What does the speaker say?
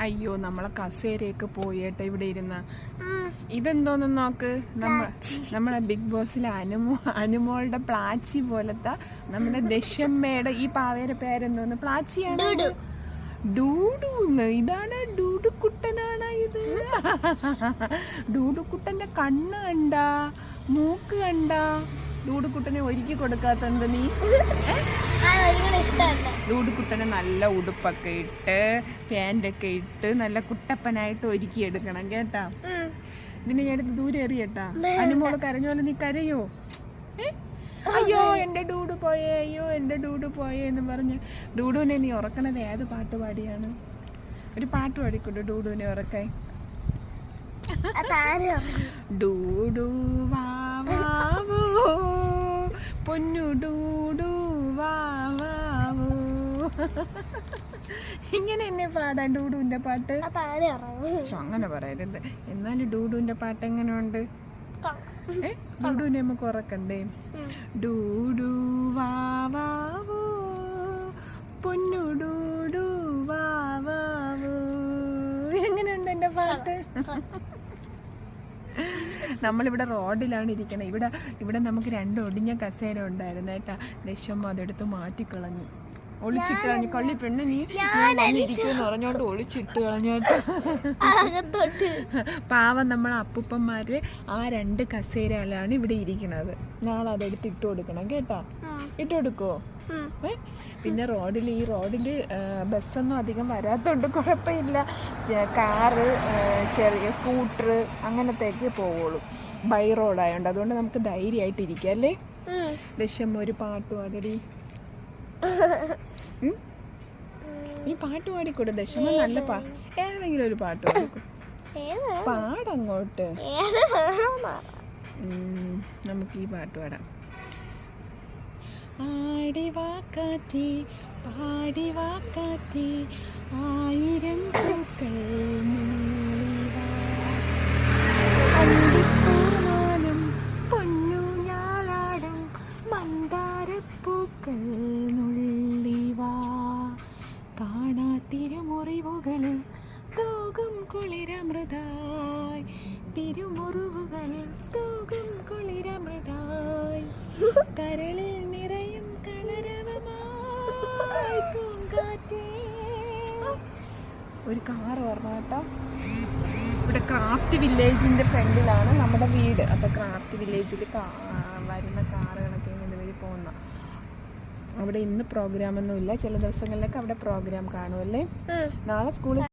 അയ്യോ നമ്മളെ കസേരയൊക്കെ പോയേട്ടെ ഇവിടെ ഇരുന്ന. ഇതെന്തോന്ന് നോക്ക്, നമ്മളെ ബിഗ് ബോസിലെ അനുമോളുടെ പ്ലാച്ചി പോലത്തെ നമ്മുടെ ദശമ്മയുടെ ഈ പാവയുടെ പേരെന്തോന്ന്, പ്ലാച്ചിയാണ്. ഡൂഡൂന്ന്. ഇതാണ് ഡൂഡുക്കുട്ടനാണ് ഇത്. ഡൂഡുക്കുട്ടന്റെ കണ്ണ് കണ്ട, മൂക്ക് കണ്ട. ഡൂഡുക്കുട്ടനെ ഒരുക്കി കൊടുക്കാത്തത് നീ? ഡൂഡുക്കുട്ടനെ നല്ല ഉടുപ്പൊക്കെ ഇട്ട് പാൻ്റൊക്കെ ഇട്ട് നല്ല കുട്ടപ്പനായിട്ട് ഒരുക്കി എടുക്കണം കേട്ടാ. ഇതിനെ ഞാൻ എടുത്ത് ദൂരെ എറിയട്ടാ. അനുമോള് കരഞ്ഞോലെ നീ കരയോ? അയ്യോ എന്റെ ഡൂഡു പോയേ, അയ്യോ എന്റെ ഡൂഡു പോയേ എന്ന് പറഞ്ഞ് ഡൂഡുവിനെ നീ ഉറക്കണത് ഏത് പാട്ട് പാടിയാണ്? ഒരു പാട്ട് പാടിക്കൊണ്ട് ഡൂഡുവിനെ ഉറക്കായി. ഡൂഡു വാവോ പൊന്നു ഡൂഡു വാവോ. ഇങ്ങനെ എന്നെ പാടാൻ ഡൂഡുവിന്റെ പാട്ട്? അങ്ങനെ പറയരുത്. എന്നാലും ഡൂഡുവിന്റെ പാട്ട് എങ്ങനെയുണ്ട്? ഡൂഡുവിനെ നമുക്ക് ഉറക്കണ്ടേ? ഡൂഡു വാവോ പൊന്നു ഡൂഡു വാവോ. എങ്ങനെയുണ്ട് എന്റെ പാട്ട്? നമ്മളിവിടെ റോഡിലാണ് ഇരിക്കണേ. ഇവിടെ നമുക്ക് 2 ഒടിഞ്ഞ കസേര ഉണ്ടായിരുന്നു കേട്ടാ. ദശമ്മ അതെടുത്ത് മാറ്റിക്കളഞ്ഞു, ഒളിച്ചിട്ട് കളഞ്ഞു. കള്ളി പെണ്ണ് നീ വന്നിരിക്കുമെന്ന് പറഞ്ഞോണ്ട് ഒളിച്ചിട്ട് കളഞ്ഞോട്ട്. പാവം നമ്മളെ അപ്പൂപ്പന്മാര് ആ 2 കസേരയിലാണ് ഇവിടെ ഇരിക്കണത്. നാളെ അതെടുത്ത് ഇട്ട് കൊടുക്കണം കേട്ടാ. ഇട്ട് കൊടുക്കുവോ? പിന്നെ ഈ റോഡില് ബസ്സൊന്നും അധികം വരാത്തോണ്ട് കുഴപ്പമില്ല. കാറ്, ചെറിയ സ്കൂട്ടർ അങ്ങനത്തേക്ക് പോവുള്ളൂ. ബൈ റോഡായോണ്ട് അതുകൊണ്ട് നമുക്ക് ധൈര്യമായിട്ട് ഇരിക്കാം അല്ലേ? ദശമ്മ ഒരു പാട്ട് പാടടി. നീ പാട്ട് പാടിക്കൂടെ ദശമ്മ? നല്ല ഏതെങ്കിലും ഒരു പാട്ട് പാടിക്കോ. പാടങ്ങോട്ട്. നമുക്ക് ഈ പാട്ട് പാടാം. ആടിവാക്കാറ്റി പാടിവാക്കാറ്റി 1000 പൂക്കൾ അന്തിപ്പൂമാനം പൊന്നൂഞ്ഞാലാടും മന്ദാരപ്പൂക്കൾ നുള്ളിവാ. കാണാത്തിരുമുറിവുകളിൽ തൂകും കുളിരമൃതായി, തിരുമുറിവുകളിൽ തൂകും കുളിരമൃതായി, കരളിൽ നിറയും കളരവമായി പൂങ്കാറ്റേ. ഒരു കാറ് പറഞ്ഞു കേട്ടോ. ഇവിടെ ക്രാഫ്റ്റ് വില്ലേജിന്റെ ഫ്രണ്ടിലാണ് നമ്മുടെ വീട്. അപ്പൊ ക്രാഫ്റ്റ് വില്ലേജിൽ വരുന്ന കാറുകളൊക്കെ ഇതുവഴി പോകുന്ന. അവിടെ ഇന്ന് പ്രോഗ്രാമൊന്നും ഇല്ല. ചില ദിവസങ്ങളിലൊക്കെ അവിടെ പ്രോഗ്രാം കാണുമല്ലേ. നാളെ സ്കൂളിൽ